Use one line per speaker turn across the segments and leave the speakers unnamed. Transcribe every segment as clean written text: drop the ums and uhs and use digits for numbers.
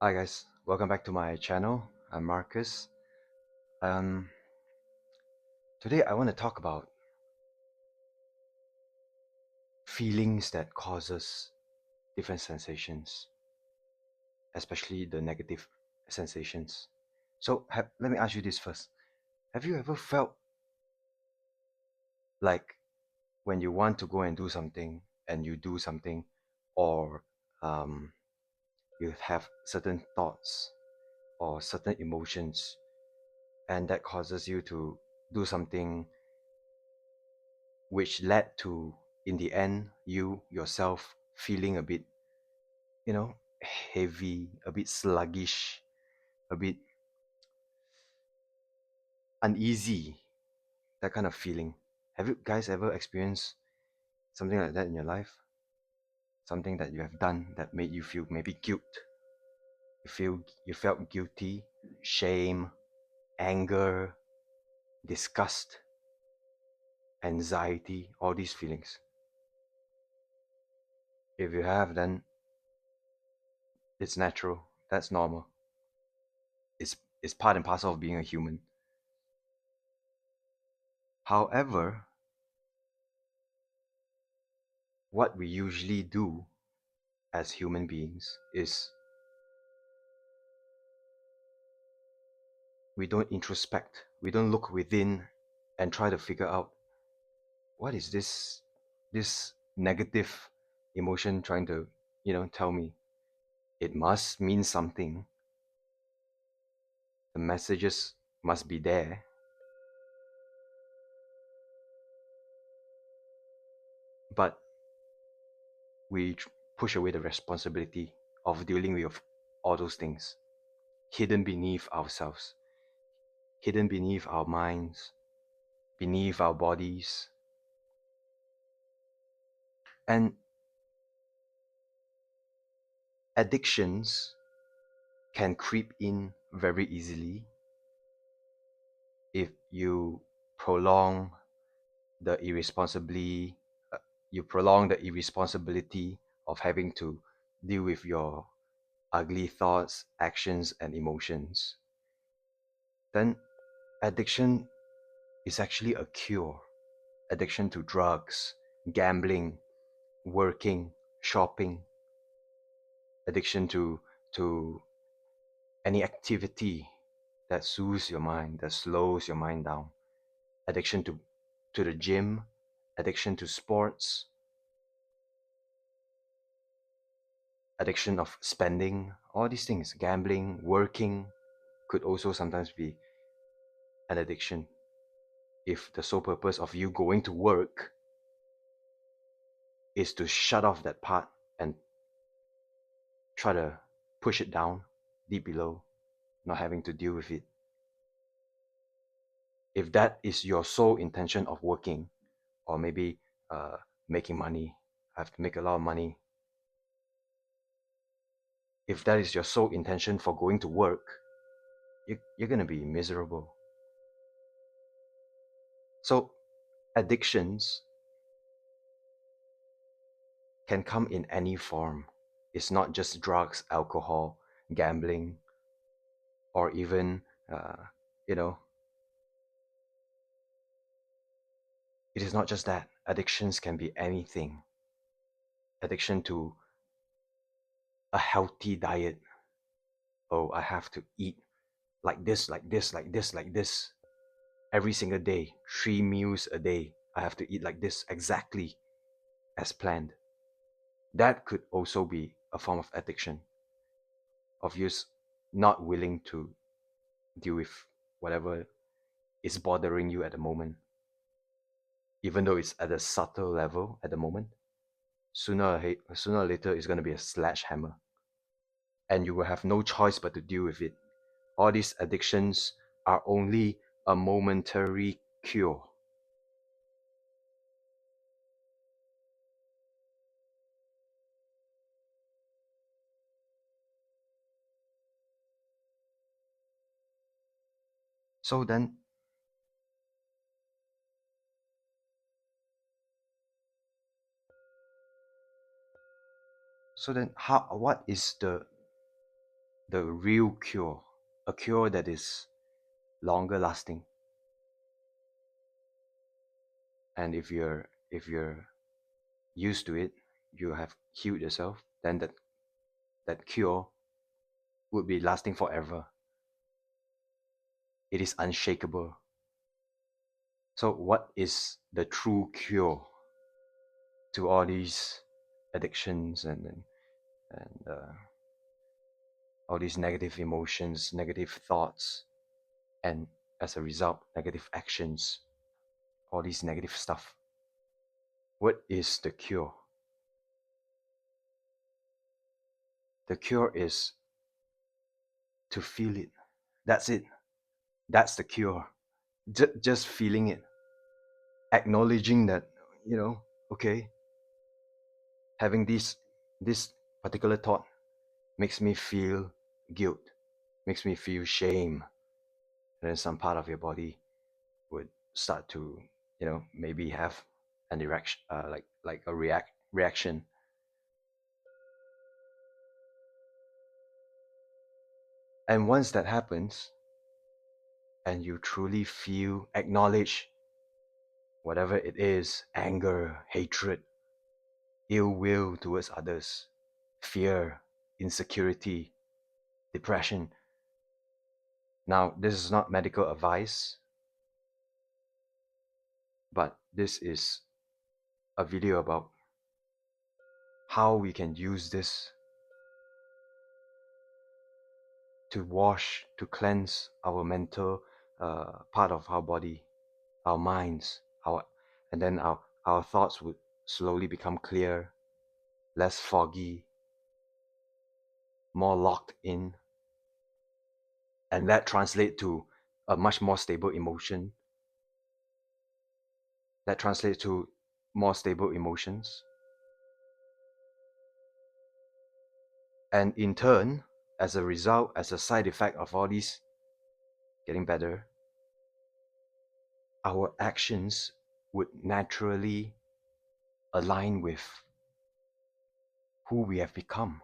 Hi guys, welcome back to my channel. I'm Marcus. Um, Today I want to talk about feelings that causes different sensations, especially the negative sensations. Let me ask you this first. Have you ever felt like when you want to go and do something and you do something, or um, you have certain thoughts or certain emotions, and that causes you to do something which led to, in the end, you yourself feeling a bit, you know, heavy, a bit sluggish, a bit uneasy, that kind of feeling. Have you guys ever experienced something like that in your life? Something that you have done that made you feel maybe guilt. You felt guilty, shame, anger, disgust, anxiety, all these feelings. If you have, then it's natural. That's normal. It's part and parcel of being a human. However, what we usually do as human beings is we don't introspect, we don't look within and try to figure out what is this negative emotion trying to, tell me. It must mean something. The messages must be there, but we push away the responsibility of dealing with all those things hidden beneath ourselves, hidden beneath our minds, beneath our bodies. And addictions can creep in very easily if you prolong the irresponsibly you prolong the irresponsibility of having to deal with your ugly thoughts, actions, and emotions. Then addiction is actually a cure. Addiction to drugs, gambling, working, shopping, addiction to any activity that soothes your mind, that slows your mind down. Addiction to the gym, addiction to sports, addiction of spending, all these things, gambling, working could also sometimes be an addiction. If the sole purpose of you going to work is to shut off that part and try to push it down deep below, not having to deal with it. If that is your sole intention of working, or maybe uh, making money, I have to make a lot of money. If that is your sole intention for going to work, you're going to be miserable. So, addictions can come in any form. It's not just drugs, alcohol, gambling, or even, uh, you know, it is not just that. Addictions can be anything. Addiction to a healthy diet. Oh, I have to eat like this, like this, like this, like this every single day, 3 meals a day. I have to eat like this exactly as planned. That could also be a form of addiction, of you not willing to deal with whatever is bothering you at the moment, even though it's at a subtle level at the moment. Sooner or later, it's going to be a sledgehammer, and you will have no choice but to deal with it. All these addictions are only a momentary cure. So then, how? What is the real cure, a cure that is longer lasting. And if you're used to it, you have healed yourself, then that cure would be lasting forever. It is unshakable. So what is the true cure to all these addictions and all these negative emotions, negative thoughts, and as a result, negative actions, all these negative stuff? What is the cure? The cure is to feel it. That's it. That's the cure. Just feeling it, acknowledging that, okay, having this particular thought makes me feel guilt, makes me feel shame, and then some part of your body would start to, maybe have an erection, like a reaction. And once that happens, and you truly feel, acknowledge whatever it is, anger, hatred, ill will towards others, fear, insecurity, depression. Now, this is not medical advice, but this is a video about how we can use this to wash, to cleanse our mental part of our body, our minds, and then our thoughts would slowly become clear, less foggy, more locked in, and that translates to a much more stable emotion. That translates to more stable emotions. And in turn, as a result, as a side effect of all these getting better, our actions would naturally align with who we have become.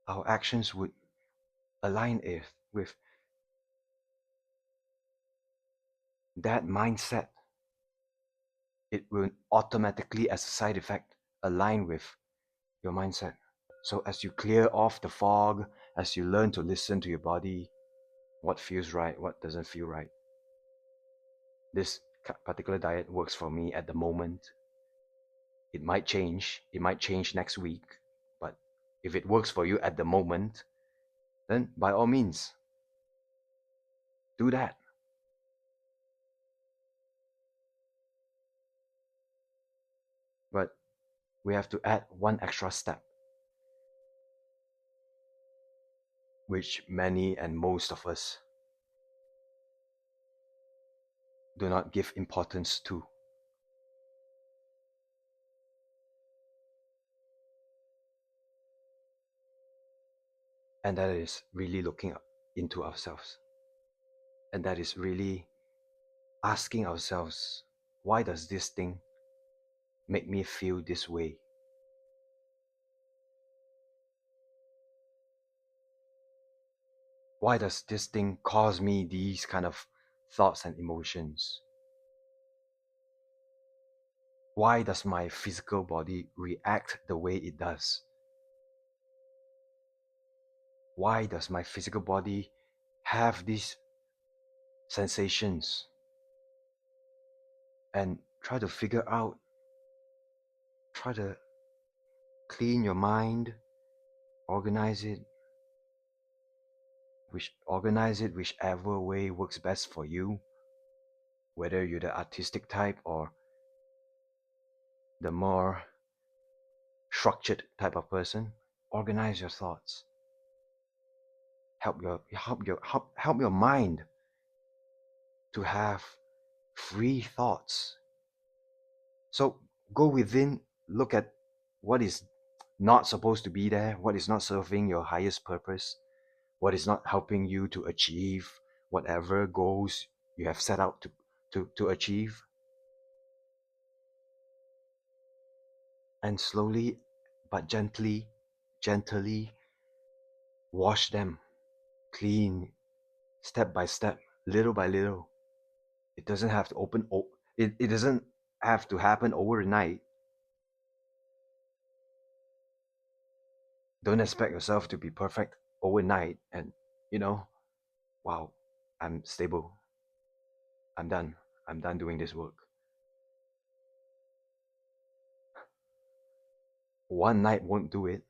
Our actions would align with that mindset. It will automatically, as a side effect, align with your mindset. So as you clear off the fog, as you learn to listen to your body, what feels right, what doesn't feel right. This particular diet works for me at the moment. It might change next week, but if it works for you at the moment, then by all means, do that. But we have to add one extra step, which many and most of us do not give importance to. And that is really looking into ourselves. And that is really asking ourselves, why does this thing make me feel this way? Why does this thing cause me these kind of thoughts and emotions? Why does my physical body react the way it does? Why does my physical body have these sensations? And try to figure out, try to clean your mind, organize it, whichever way works best for you, whether you're the artistic type or the more structured type of person. Organize your thoughts. Help your mind to have free thoughts. So go within, look at what is not supposed to be there, what is not serving your highest purpose, what is not helping you to achieve whatever goals you have set out to achieve. And slowly but gently wash them clean, step by step, little by little. It doesn't have to it doesn't have to happen overnight. Don't expect yourself to be perfect overnight and, you know, wow, I'm stable. I'm done. I'm done doing this work. One night won't do it,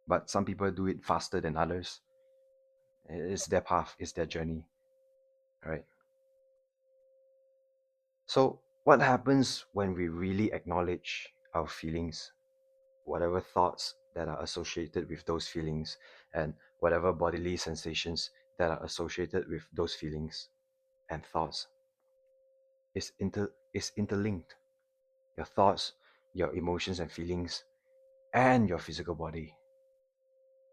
but some people do it faster than others. It's their path, it's their journey, right? So, what happens when we really acknowledge our feelings, whatever thoughts that are associated with those feelings, and whatever bodily sensations that are associated with those feelings and thoughts is interlinked. Your thoughts, your emotions and feelings, and your physical body.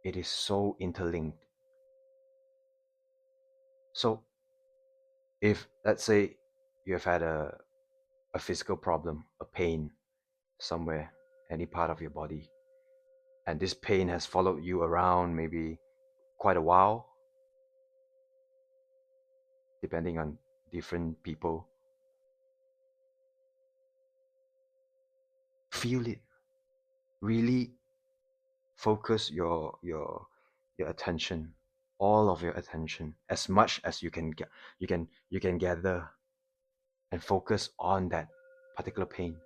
It is so interlinked. So, if let's say you have had a physical problem, a pain somewhere, any part of your body, and this pain has followed you around maybe quite a while, depending on different people, feel it. Really focus your attention, all of your attention, as much as you can get, you can gather, and focus on that particular pain,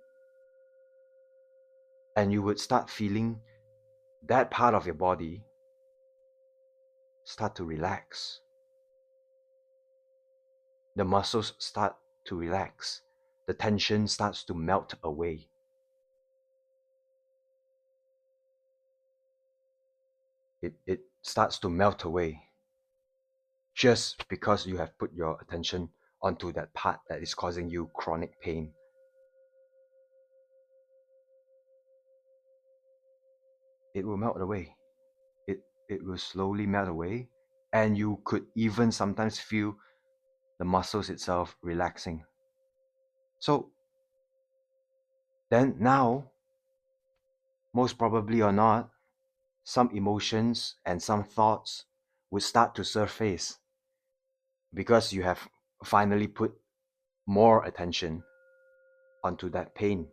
and you would start feeling that part of your body start to relax. The muscles start to relax. The tension starts to melt away. It starts to melt away just because you have put your attention onto that part that is causing you chronic pain. It will melt away. It will slowly melt away, and you could even sometimes feel the muscles itself relaxing. So then now, most probably or not, some emotions and some thoughts would start to surface because you have finally put more attention onto that pain.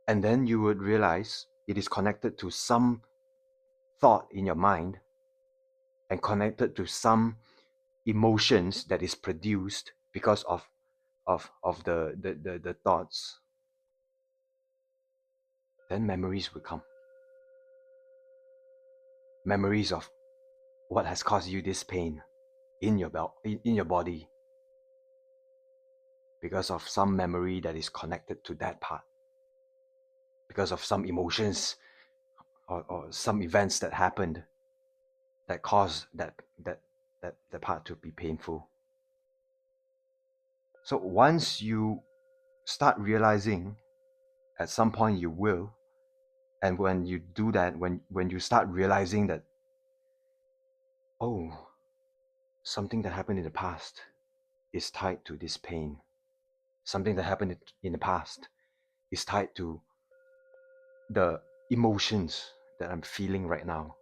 And then you would realize it is connected to some thought in your mind and connected to some emotions that is produced because of the thoughts. Then memories will come. Memories of what has caused you this pain in your body because of some memory that is connected to that part, because of some emotions or some events that happened that caused that the part to be painful. So once you start realizing, at some point you will, and when you do that, when you start realizing that, oh, something that happened in the past is tied to this pain, something that happened in the past is tied to the emotions that I'm feeling right now.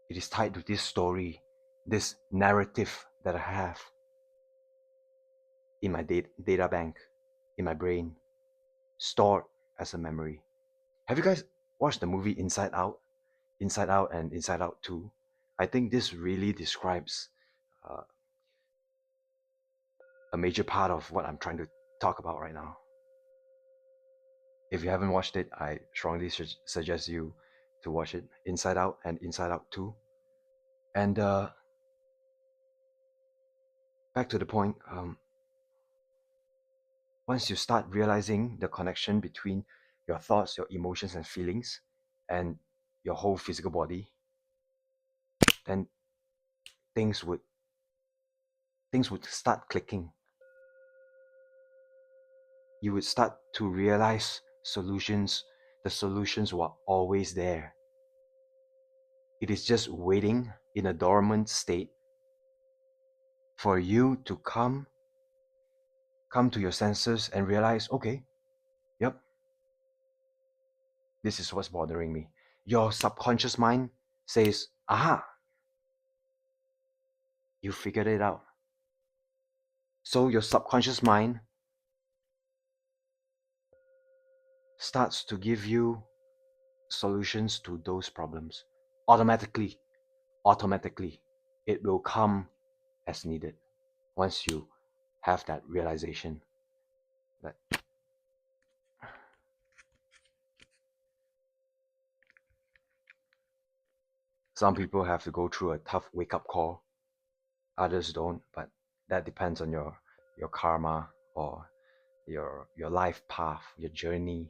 It is tied to this story, this narrative that I have in my data bank, in my brain, stored as a memory. Have you guys watched the movie Inside Out? Inside Out and Inside Out 2? I think this really describes uh, a major part of what I'm trying to talk about right now. If you haven't watched it, I strongly suggest you to watch it, Inside Out and Inside Out 2. And back to the point, once you start realizing the connection between your thoughts, your emotions and feelings, and your whole physical body, then things would start clicking. You would start to realize solutions. The solutions were always there. It is just waiting in a dormant state for you to come to your senses and realize, okay, yep, This is what's bothering me. Your subconscious mind says, aha, you figured it out. So your subconscious mind starts to give you solutions to those problems automatically. Automatically, it will come as needed once you have that realization that some people have to go through a tough wake up call, others don't, but that depends on your karma or your life path, your journey,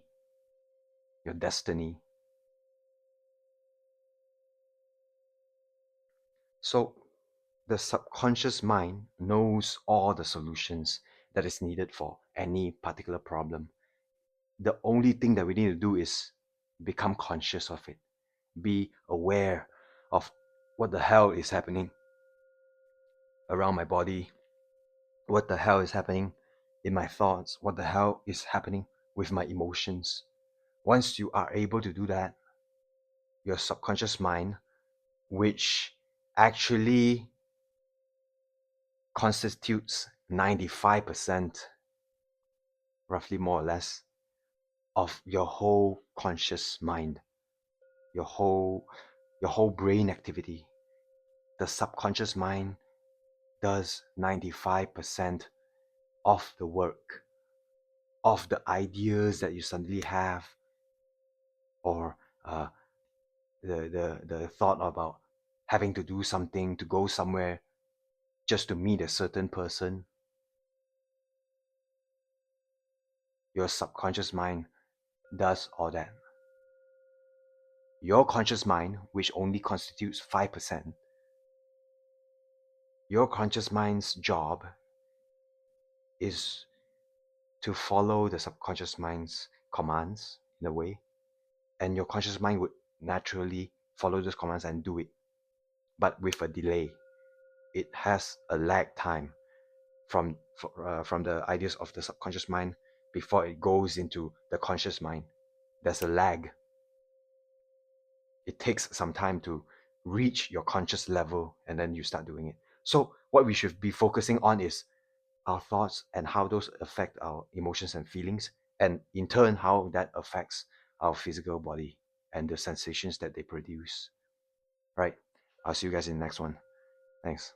your destiny. So the subconscious mind knows all the solutions that is needed for any particular problem. The only thing that we need to do is become conscious of it, be aware of what the hell is happening around my body, what the hell is happening in my thoughts, what the hell is happening with my emotions. Once you are able to do that, your subconscious mind, which actually constitutes 95%, roughly more or less, of your whole conscious mind, your whole brain activity. The subconscious mind does 95% of the work, of the ideas that you suddenly have, or the thought about having to do something, to go somewhere just to meet a certain person. Your subconscious mind does all that. Your conscious mind, which only constitutes 5%, your conscious mind's job is to follow the subconscious mind's commands in a way, and your conscious mind would naturally follow those commands and do it, but with a delay. It has a lag time from the ideas of the subconscious mind before it goes into the conscious mind. There's a lag. It takes some time to reach your conscious level, and then you start doing it. So what we should be focusing on is our thoughts and how those affect our emotions and feelings, and in turn how that affects our physical body and the sensations that they produce. Right. I'll see you guys in the next one. Thanks.